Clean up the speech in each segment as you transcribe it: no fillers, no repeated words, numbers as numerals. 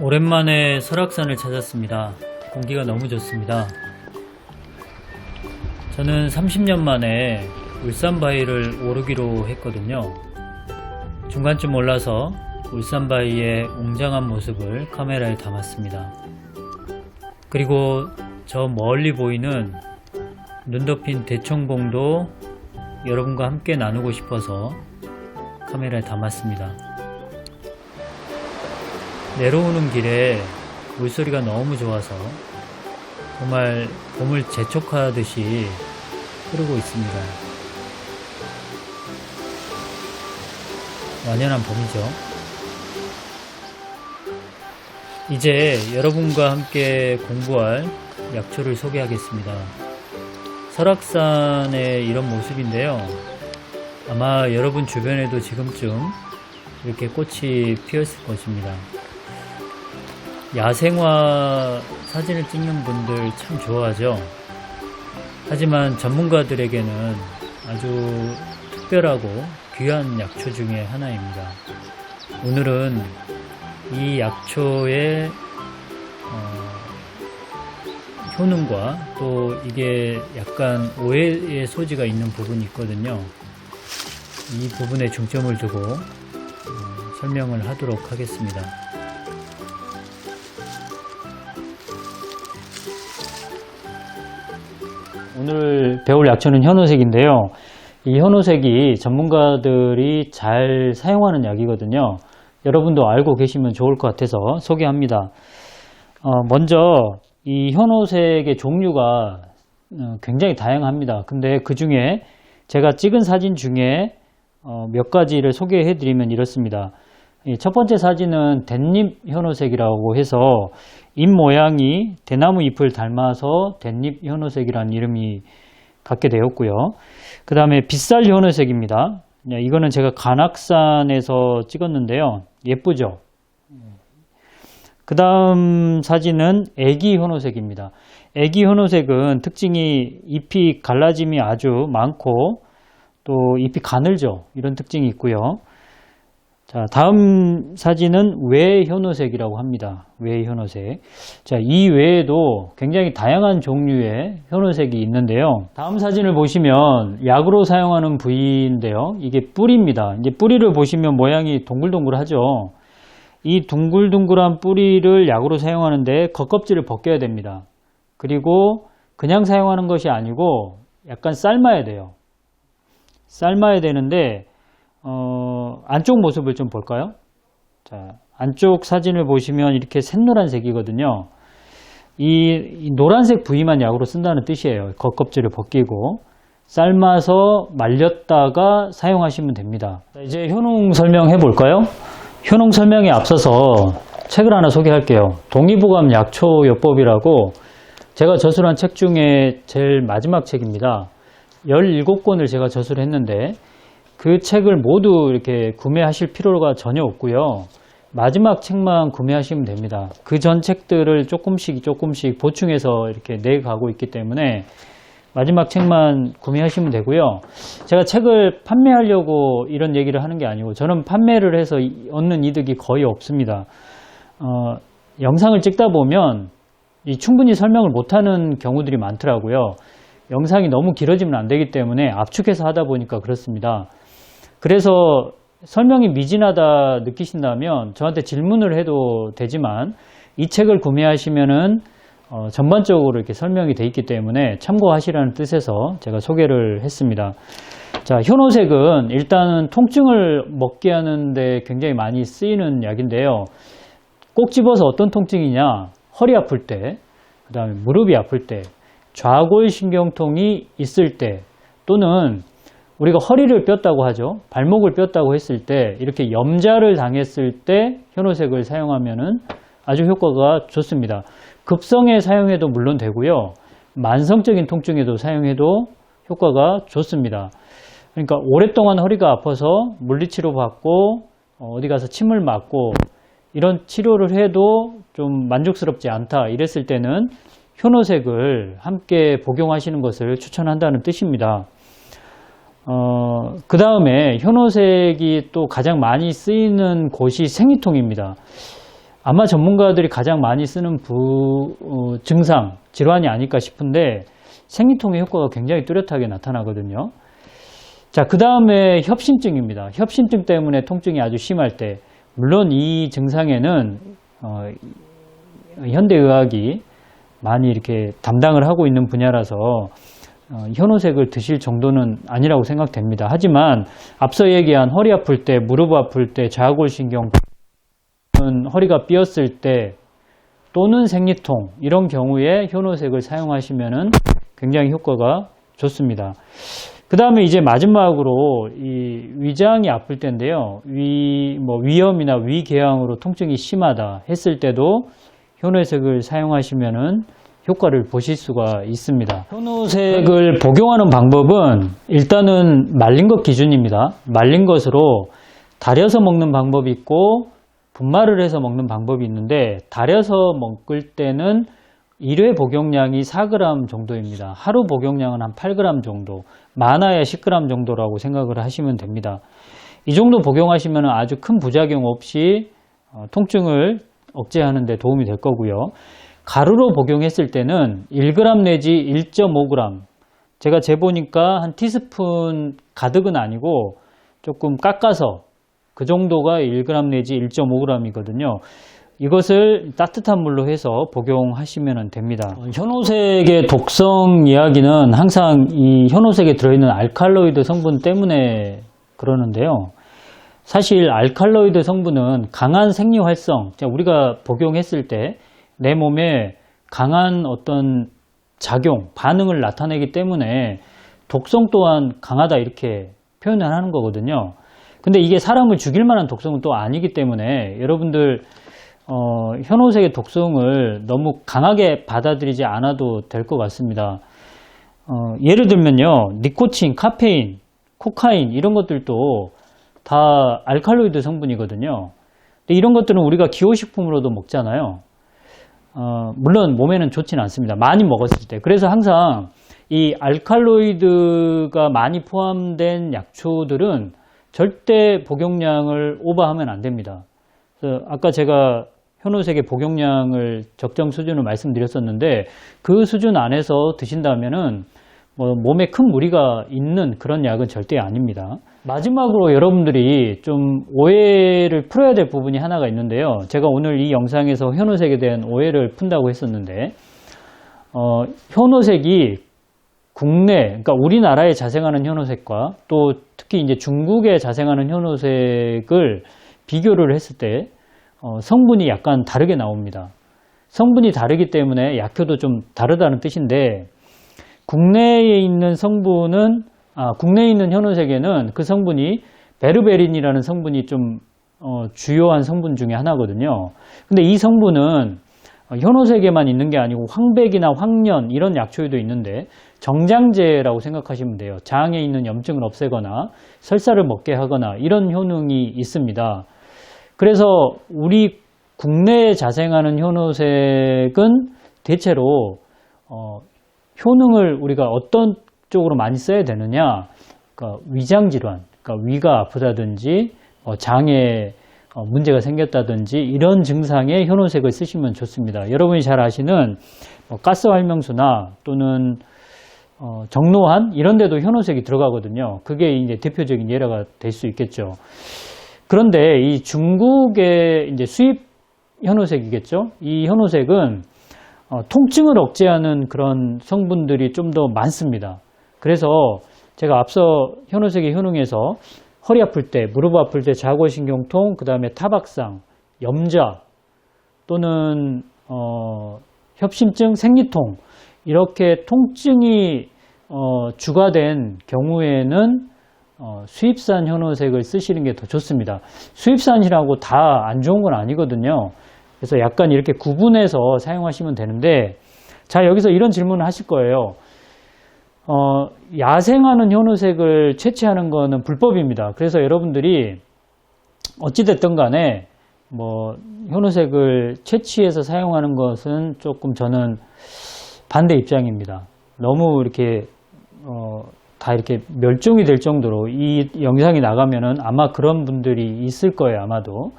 오랜만에 설악산을 찾았습니다. 공기가 너무 좋습니다. 저는 30년 만에 울산바위를 오르기로 했거든요. 중간쯤 올라서 울산바위의 웅장한 모습을 카메라에 담았습니다. 그리고 저 멀리 보이는 눈 덮인 대청봉도 여러분과 함께 나누고 싶어서 카메라에 담았습니다. 내려오는 길에 물소리가 너무 좋아서 정말 봄을 재촉하듯이 흐르고 있습니다. 완연한 봄이죠. 이제 여러분과 함께 공부할 약초를 소개하겠습니다. 설악산의 이런 모습인데요. 아마 여러분 주변에도 지금쯤 이렇게 꽃이 피었을 것입니다. 야생화 사진을 찍는 분들 참 좋아하죠. 하지만 전문가들에게는 아주 특별하고 귀한 약초 중에 하나입니다. 오늘은 이 약초의 효능과 또 이게 약간 오해의 소지가 있는 부분이 있거든요. 이 부분에 중점을 두고 설명을 하도록 하겠습니다. 오늘 배울 약초는 현오색인데요. 이 현오색이 전문가들이 잘 사용하는 약이거든요. 여러분도 알고 계시면 좋을 것 같아서 소개합니다. 먼저 이 현오색의 종류가 굉장히 다양합니다. 근데 그 중에 제가 찍은 사진 중에 몇 가지를 소개해 드리면 이렇습니다. 첫 번째 사진은 댄잎 현오색이라고 해서 잎 모양이 대나무 잎을 닮아서 댄잎 현오색이라는 이름이 갖게 되었고요. 그 다음에 빗살 현오색입니다. 이거는 제가 관악산에서 찍었는데요. 예쁘죠? 그 다음 사진은 애기 현오색입니다. 애기 현오색은 특징이 잎이 갈라짐이 아주 많고 또 잎이 가늘죠. 이런 특징이 있고요. 자, 다음 사진은 외현오색이라고 합니다. 외현오색. 자, 이 외에도 굉장히 다양한 종류의 현오색이 있는데요. 다음 사진을 보시면 약으로 사용하는 부위인데요. 이게 뿌리입니다. 이제 뿌리를 보시면 모양이 동글동글하죠. 이 둥글둥글한 뿌리를 약으로 사용하는데 겉껍질을 벗겨야 됩니다. 그리고 그냥 사용하는 것이 아니고 약간 삶아야 돼요. 삶아야 되는데 안쪽 모습을 좀 볼까요? 자, 안쪽 사진을 보시면 이렇게 샛노란색이거든요. 이 노란색 부위만 약으로 쓴다는 뜻이에요. 겉껍질을 벗기고 삶아서 말렸다가 사용하시면 됩니다. 자, 이제 효능 설명해 볼까요? 효능 설명에 앞서서 책을 하나 소개할게요. 동의보감 약초요법이라고 제가 저술한 책 중에 제일 마지막 책입니다. 17권을 제가 저술을 했는데 그 책을 모두 이렇게 구매하실 필요가 전혀 없고요. 마지막 책만 구매하시면 됩니다. 그 전 책들을 조금씩 보충해서 이렇게 내가고 있기 때문에 마지막 책만 구매하시면 되고요. 제가 책을 판매하려고 이런 얘기를 하는 게 아니고 저는 판매를 해서 얻는 이득이 거의 없습니다. 영상을 찍다 보면 충분히 설명을 못하는 경우들이 많더라고요. 영상이 너무 길어지면 안 되기 때문에 압축해서 하다 보니까 그렇습니다. 그래서 설명이 미진하다 느끼신다면 저한테 질문을 해도 되지만 이 책을 구매하시면은 전반적으로 이렇게 설명이 되어 있기 때문에 참고하시라는 뜻에서 제가 소개를 했습니다. 자, 현오색은 일단은 통증을 먹게 하는데 굉장히 많이 쓰이는 약인데요. 꼭 집어서 어떤 통증이냐? 허리 아플 때, 그 다음에 무릎이 아플 때, 좌골신경통이 있을 때, 또는 우리가 허리를 뼈다고 하죠. 발목을 뼈다고 했을 때, 이렇게 염자를 당했을 때 현오색을 사용하면은 아주 효과가 좋습니다. 급성에 사용해도 물론 되고요. 만성적인 통증에도 사용해도 효과가 좋습니다. 그러니까 오랫동안 허리가 아파서 물리치료 받고 어디 가서 침을 맞고 이런 치료를 해도 좀 만족스럽지 않다 이랬을 때는 현오색을 함께 복용하시는 것을 추천한다는 뜻입니다. 그 다음에 현오색이 또 가장 많이 쓰이는 곳이 생리통입니다. 아마 전문가들이 가장 많이 쓰는 증상, 질환이 아닐까 싶은데 생리통의 효과가 굉장히 뚜렷하게 나타나거든요. 자, 그 다음에 협심증입니다. 협심증 때문에 통증이 아주 심할 때, 물론 이 증상에는 현대의학이 많이 이렇게 담당을 하고 있는 분야라서 현오색을 드실 정도는 아니라고 생각됩니다. 하지만 앞서 얘기한 허리 아플 때, 무릎 아플 때, 좌골신경, 허리가 삐었을 때 또는 생리통, 이런 경우에 현오색을 사용하시면 굉장히 효과가 좋습니다. 그 다음에 이제 마지막으로 이 위장이 아플 때인데요. 위염이나 위궤양으로 통증이 심하다 했을 때도 현오색을 사용하시면은 효과를 보실 수가 있습니다. 현오색을 복용하는 방법은 일단은 말린 것 기준입니다. 말린 것으로 달여서 먹는 방법이 있고 분말을 해서 먹는 방법이 있는데, 달여서 먹을 때는 1회 복용량이 4g 정도입니다. 하루 복용량은 한 8g 정도, 많아야 10g 정도라고 생각을 하시면 됩니다. 이 정도 복용하시면 아주 큰 부작용 없이 통증을 억제하는 데 도움이 될 거고요. 가루로 복용했을 때는 1g 내지 1.5g, 제가 재보니까 한 티스푼 가득은 아니고 조금 깎아서 그 정도가 1g 내지 1.5g이거든요. 이것을 따뜻한 물로 해서 복용하시면 됩니다. 현오색의 독성 이야기는 항상 이 현오색에 들어있는 알칼로이드 성분 때문에 그러는데요. 사실 알칼로이드 성분은 강한 생리활성, 우리가 복용했을 때 내 몸에 강한 어떤 작용, 반응을 나타내기 때문에 독성 또한 강하다 이렇게 표현을 하는 거거든요. 근데 이게 사람을 죽일 만한 독성은 또 아니기 때문에 여러분들 현오색의 독성을 너무 강하게 받아들이지 않아도 될 것 같습니다. 예를 들면요, 니코틴, 카페인, 코카인 이런 것들도 다 알칼로이드 성분이거든요. 근데 이런 것들은 우리가 기호식품으로도 먹잖아요. 물론 몸에는 좋지는 않습니다. 많이 먹었을 때. 그래서 항상 이 알칼로이드가 많이 포함된 약초들은 절대 복용량을 오버하면 안 됩니다. 그래서 아까 제가 현오색의 복용량을 적정 수준을 말씀드렸었는데, 그 수준 안에서 드신다면은 몸에 큰 무리가 있는 그런 약은 절대 아닙니다. 마지막으로 여러분들이 좀 오해를 풀어야 될 부분이 하나가 있는데요. 제가 오늘 이 영상에서 현오색에 대한 오해를 푼다고 했었는데, 현오색이 국내, 그러니까 우리나라에 자생하는 현오색과 또 특히 이제 중국에 자생하는 현오색을 비교를 했을 때 성분이 약간 다르게 나옵니다. 성분이 다르기 때문에 약효도 좀 다르다는 뜻인데, 국내에 있는 현오색에는 그 성분이 베르베린이라는 성분이 좀 주요한 성분 중에 하나거든요. 근데 이 성분은 현오색에만 있는 게 아니고 황백이나 황련 이런 약초에도 있는데 정장제라고 생각하시면 돼요. 장에 있는 염증을 없애거나 설사를 먹게 하거나 이런 효능이 있습니다. 그래서 우리 국내에 자생하는 현오색은 대체로 효능을 우리가 어떤 쪽으로 많이 써야 되느냐, 그러니까 위장질환, 그러니까 위가 아프다든지 장에 문제가 생겼다든지 이런 증상에 현오색을 쓰시면 좋습니다. 여러분이 잘 아시는 가스활명수나 또는 정노환 이런 데도 현오색이 들어가거든요. 그게 이제 대표적인 예가 될 수 있겠죠. 그런데 이 중국의 이제 수입 현오색이겠죠. 이 현오색은 통증을 억제하는 그런 성분들이 좀 더 많습니다. 그래서 제가 앞서 현오색의 효능에서 허리 아플 때, 무릎 아플 때, 좌골신경통, 그 다음에 타박상, 염좌 또는 협심증, 생리통 이렇게 통증이 주가 된 경우에는 수입산 현오색을 쓰시는 게 더 좋습니다. 수입산이라고 다 안 좋은 건 아니거든요. 그래서 약간 이렇게 구분해서 사용하시면 되는데, 자, 여기서 이런 질문을 하실 거예요. 야생하는 현오색을 채취하는 거는 불법입니다. 그래서 여러분들이 어찌됐든 간에 현오색을 채취해서 사용하는 것은 조금 저는 반대 입장입니다. 너무 이렇게 다 이렇게 멸종이 될 정도로 이 영상이 나가면은 아마 그런 분들이 있을 거예요, 아마도.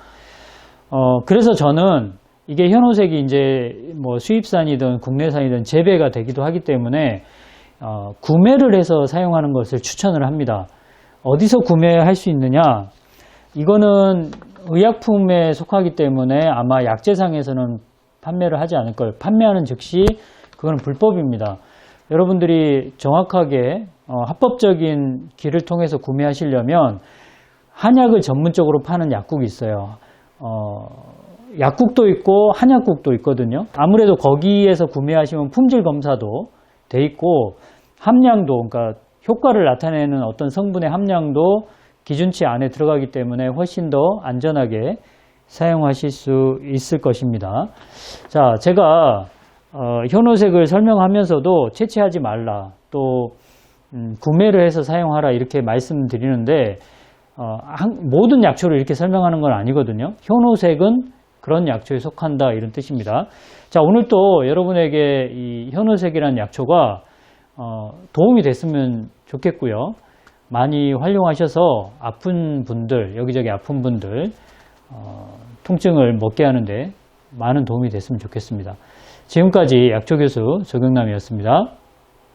그래서 저는 이게 현오색이 이제 뭐 수입산이든 국내산이든 재배가 되기도 하기 때문에 구매를 해서 사용하는 것을 추천을 합니다. 어디서 구매할 수 있느냐? 이거는 의약품에 속하기 때문에 아마 약재상에서는 판매를 하지 않을 거예요. 판매하는 즉시 그건 불법입니다. 여러분들이 정확하게 합법적인 길을 통해서 구매하시려면 한약을 전문적으로 파는 약국이 있어요. 약국도 있고 한약국도 있거든요. 아무래도 거기에서 구매하시면 품질 검사도 돼 있고 함량도, 그러니까 효과를 나타내는 어떤 성분의 함량도 기준치 안에 들어가기 때문에 훨씬 더 안전하게 사용하실 수 있을 것입니다. 자, 제가 현오색을 설명하면서도 채취하지 말라, 또 구매를 해서 사용하라 이렇게 말씀드리는데 모든 약초를 이렇게 설명하는 건 아니거든요. 현오색은 그런 약초에 속한다 이런 뜻입니다. 자, 오늘 또 여러분에게 이 현오색이라는 약초가 도움이 됐으면 좋겠고요. 많이 활용하셔서 아픈 분들, 여기저기 아픈 분들 통증을 먹게 하는데 많은 도움이 됐으면 좋겠습니다. 지금까지 약초교수 조경남이었습니다.